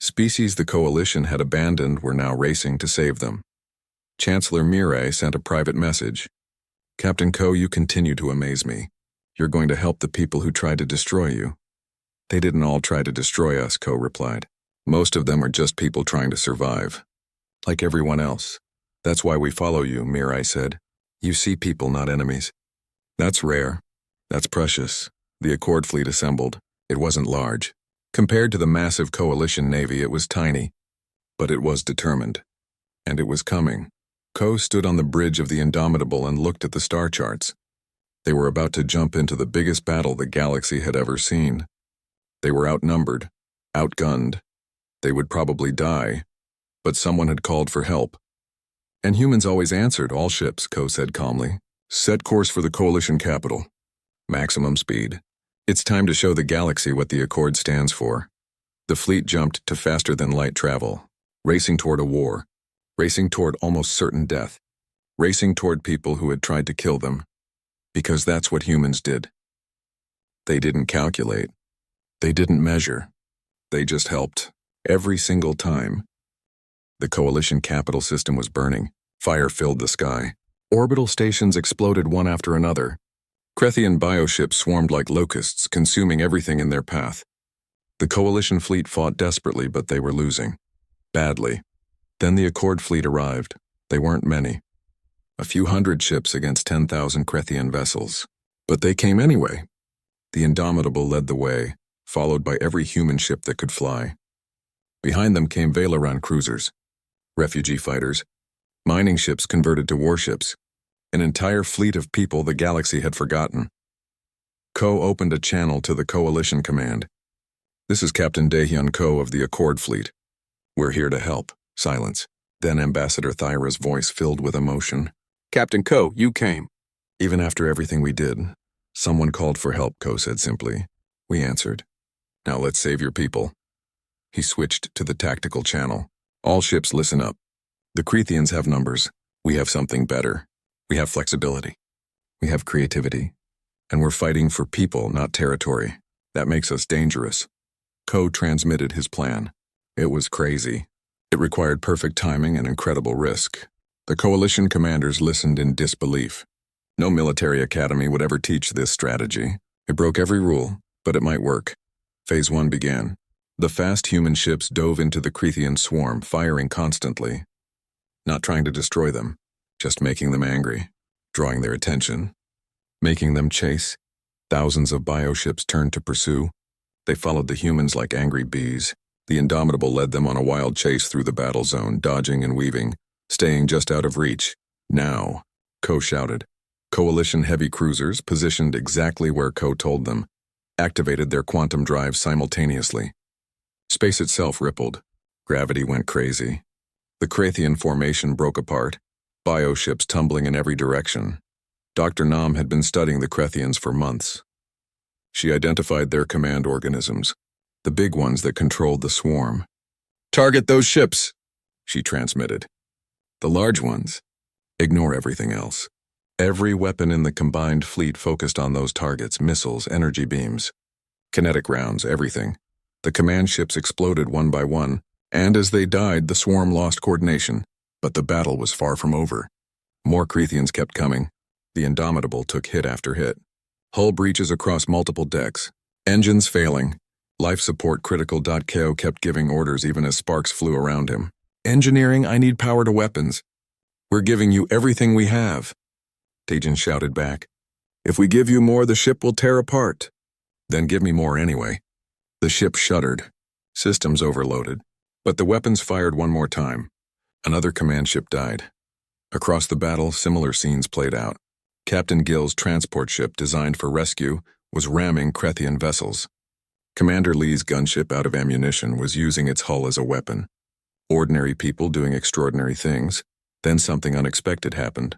Species the Coalition had abandoned were now racing to save them. Chancellor Mirai sent a private message. Captain Ko, you continue to amaze me. You're going to help the people who tried to destroy you. They didn't all try to destroy us, Ko replied. Most of them are just people trying to survive. Like everyone else. That's why we follow you, Mirai said. You see people, not enemies. That's rare. That's precious. The Accord fleet assembled. It wasn't large. Compared to the massive Coalition Navy, it was tiny. But it was determined. And it was coming. Ko stood on the bridge of the Indomitable and looked at the star charts. They were about to jump into the biggest battle the galaxy had ever seen. They were outnumbered, outgunned. They would probably die. But someone had called for help. And humans always answered, all ships, Ko said calmly. Set course for the Coalition capital. Maximum speed. It's time to show the galaxy what the Accord stands for. The fleet jumped to faster-than-light travel, racing toward a war, racing toward almost certain death, racing toward people who had tried to kill them. Because that's what humans did. They didn't calculate. They didn't measure. They just helped. Every single time. The Coalition capital system was burning. Fire filled the sky. Orbital stations exploded one after another. Krethian bioships swarmed like locusts, consuming everything in their path. The Coalition fleet fought desperately, but they were losing. Badly. Then the Accord fleet arrived. They weren't many. A few hundred ships against 10,000 Krethian vessels. But they came anyway. The Indomitable led the way, followed by every human ship that could fly. Behind them came Velaran cruisers, refugee fighters, mining ships converted to warships, an entire fleet of people the galaxy had forgotten. Ko opened a channel to the Coalition command. This is Captain Daehyun Ko of the Accord fleet. We're here to help. Silence. Then Ambassador Thyra's voice filled with emotion. Captain Ko, you came. Even after everything we did, someone called for help, Ko said simply. We answered. Now let's save your people. He switched to the tactical channel. All ships listen up. The Krethians have numbers. We have something better. We have flexibility. We have creativity. And we're fighting for people, not territory. That makes us dangerous. Ko transmitted his plan. It was crazy. It required perfect timing and incredible risk. The Coalition commanders listened in disbelief. No military academy would ever teach this strategy. It broke every rule, but it might work. Phase 1 began. The fast human ships dove into the Krethian swarm, firing constantly. Not trying to destroy them, just making them angry, drawing their attention, making them chase. Thousands of bioships turned to pursue. They followed the humans like angry bees. The Indomitable led them on a wild chase through the battle zone, dodging and weaving, staying just out of reach. Now, Ko shouted. Coalition heavy cruisers, positioned exactly where Ko told them, activated their quantum drives simultaneously. Space itself rippled. Gravity went crazy. The Krathian formation broke apart, bioships tumbling in every direction. Dr. Nam had been studying the Krathians for months. She identified their command organisms, the big ones that controlled the swarm. "Target those ships," she transmitted. "The large ones. Ignore everything else." Every weapon in the combined fleet focused on those targets: missiles, energy beams, kinetic rounds, everything. The command ships exploded one by one, and as they died, the swarm lost coordination. But the battle was far from over. More Krathians kept coming. The Indomitable took hit after hit. Hull breaches across multiple decks. Engines failing. Life support critical. Ko kept giving orders even as sparks flew around him. "Engineering, I need power to weapons." "We're giving you everything we have," Tejan shouted back. "If we give you more, the ship will tear apart." "Then give me more anyway." The ship shuddered. Systems overloaded. But the weapons fired one more time. Another command ship died. Across the battle, similar scenes played out. Captain Gill's transport ship, designed for rescue, was ramming Krathian vessels. Commander Lee's gunship, out of ammunition, was using its hull as a weapon. Ordinary people doing extraordinary things. Then something unexpected happened.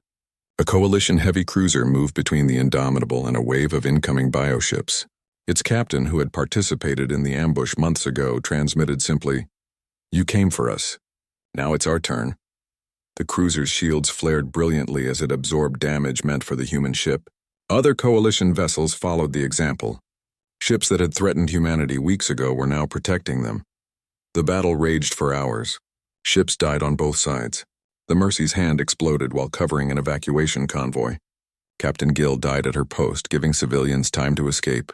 A coalition heavy cruiser moved between the Indomitable and a wave of incoming bioships. Its captain, who had participated in the ambush months ago, transmitted simply, "You came for us. Now it's our turn." The cruiser's shields flared brilliantly as it absorbed damage meant for the human ship. Other coalition vessels followed the example. Ships that had threatened humanity weeks ago were now protecting them. The battle raged for hours. Ships died on both sides. The Mercy's hand exploded while covering an evacuation convoy. Captain Gill died at her post, giving civilians time to escape.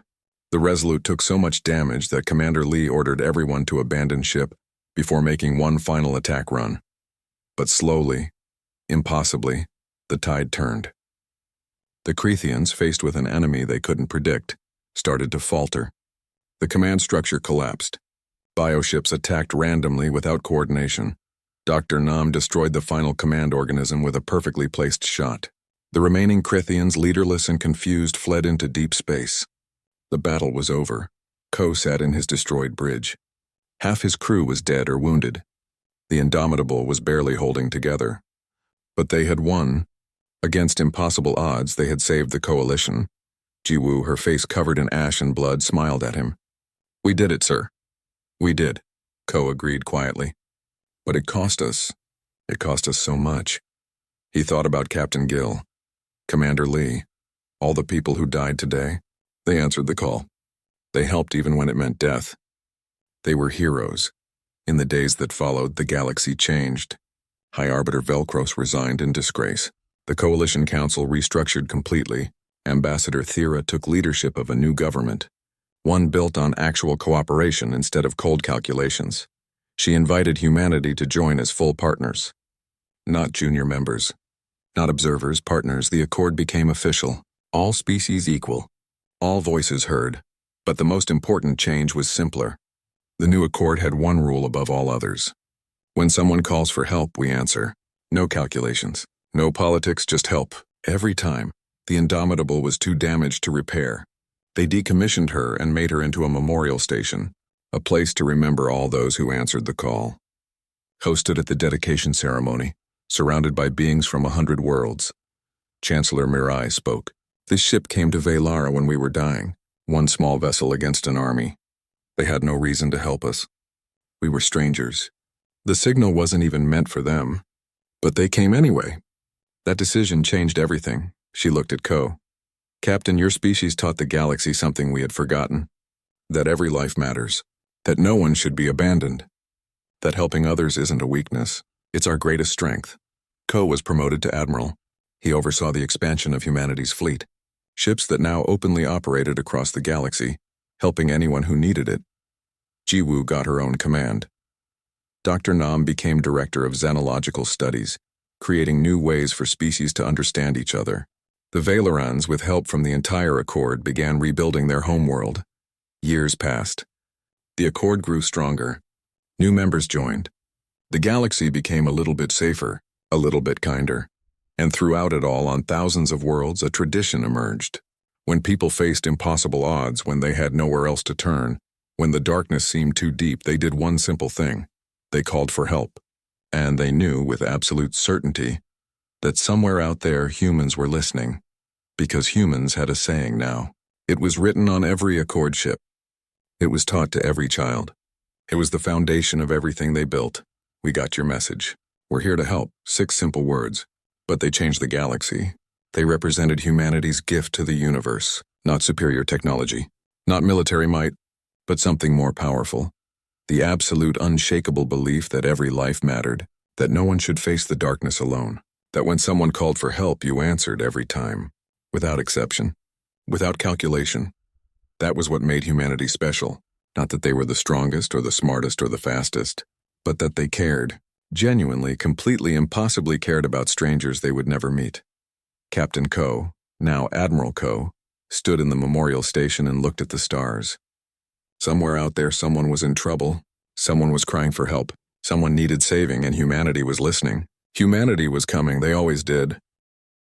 The Resolute took so much damage that Commander Lee ordered everyone to abandon ship before making one final attack run. But slowly, impossibly, the tide turned. The Krathians, faced with an enemy they couldn't predict, started to falter. The command structure collapsed. Bioships attacked randomly without coordination. Dr. Nam destroyed the final command organism with a perfectly placed shot. The remaining Krathians, leaderless and confused, fled into deep space. The battle was over. Ko sat in his destroyed bridge. Half his crew was dead or wounded. The Indomitable was barely holding together. But they had won. Against impossible odds, they had saved the coalition. Jiwoo, her face covered in ash and blood, smiled at him. "We did it, sir." "We did," Ko agreed quietly. "But it cost us. It cost us so much." He thought about Captain Gill, Commander Lee, all the people who died today. They answered the call. They helped even when it meant death. They were heroes. In the days that followed, the galaxy changed. High Arbiter Velcros resigned in disgrace. The Coalition Council restructured completely. Ambassador Thera took leadership of a new government, one built on actual cooperation instead of cold calculations. She invited humanity to join as full partners. Not junior members. Not observers, partners. The accord became official. All species equal. All voices heard. But the most important change was simpler. The new accord had one rule above all others. When someone calls for help, we answer. No calculations. No politics, just help. Every time. The Indomitable was too damaged to repair. They decommissioned her and made her into a memorial station, a place to remember all those who answered the call. Hosted at the dedication ceremony, surrounded by beings from 100 worlds. Chancellor Mirai spoke. "This ship came to Velara when we were dying, one small vessel against an army. They had no reason to help us. We were strangers. The signal wasn't even meant for them. But they came anyway. That decision changed everything." She looked at Ko. "Captain, your species taught the galaxy something we had forgotten. That every life matters. That no one should be abandoned. That helping others isn't a weakness. It's our greatest strength." Ko was promoted to admiral. He oversaw the expansion of humanity's fleet. Ships that now openly operated across the galaxy, helping anyone who needed it. Jiwoo got her own command. Dr. Nam became director of xenological studies, creating new ways for species to understand each other. The Valerans, with help from the entire Accord, began rebuilding their homeworld. Years passed. The Accord grew stronger. New members joined. The galaxy became a little bit safer, a little bit kinder. And throughout it all, on thousands of worlds, a tradition emerged. When people faced impossible odds, when they had nowhere else to turn, when the darkness seemed too deep, they did one simple thing. They called for help. And they knew with absolute certainty that somewhere out there humans were listening, because humans had a saying now. It was written on every Accord ship. It was taught to every child. It was the foundation of everything they built. We got your message. We're here to help. 6 simple words. But they changed the galaxy. They represented humanity's gift to the universe. Not superior technology, not military might, but something more powerful. The absolute unshakable belief that every life mattered, that no one should face the darkness alone, that when someone called for help, you answered every time, without exception, without calculation. That was what made humanity special. Not that they were the strongest or the smartest or the fastest, but that they cared, genuinely, completely, impossibly cared about strangers they would never meet. Captain Coe, now Admiral Coe, stood in the memorial station and looked at the stars. Somewhere out there someone was in trouble, someone was crying for help, someone needed saving, and humanity was listening. Humanity was coming, they always did.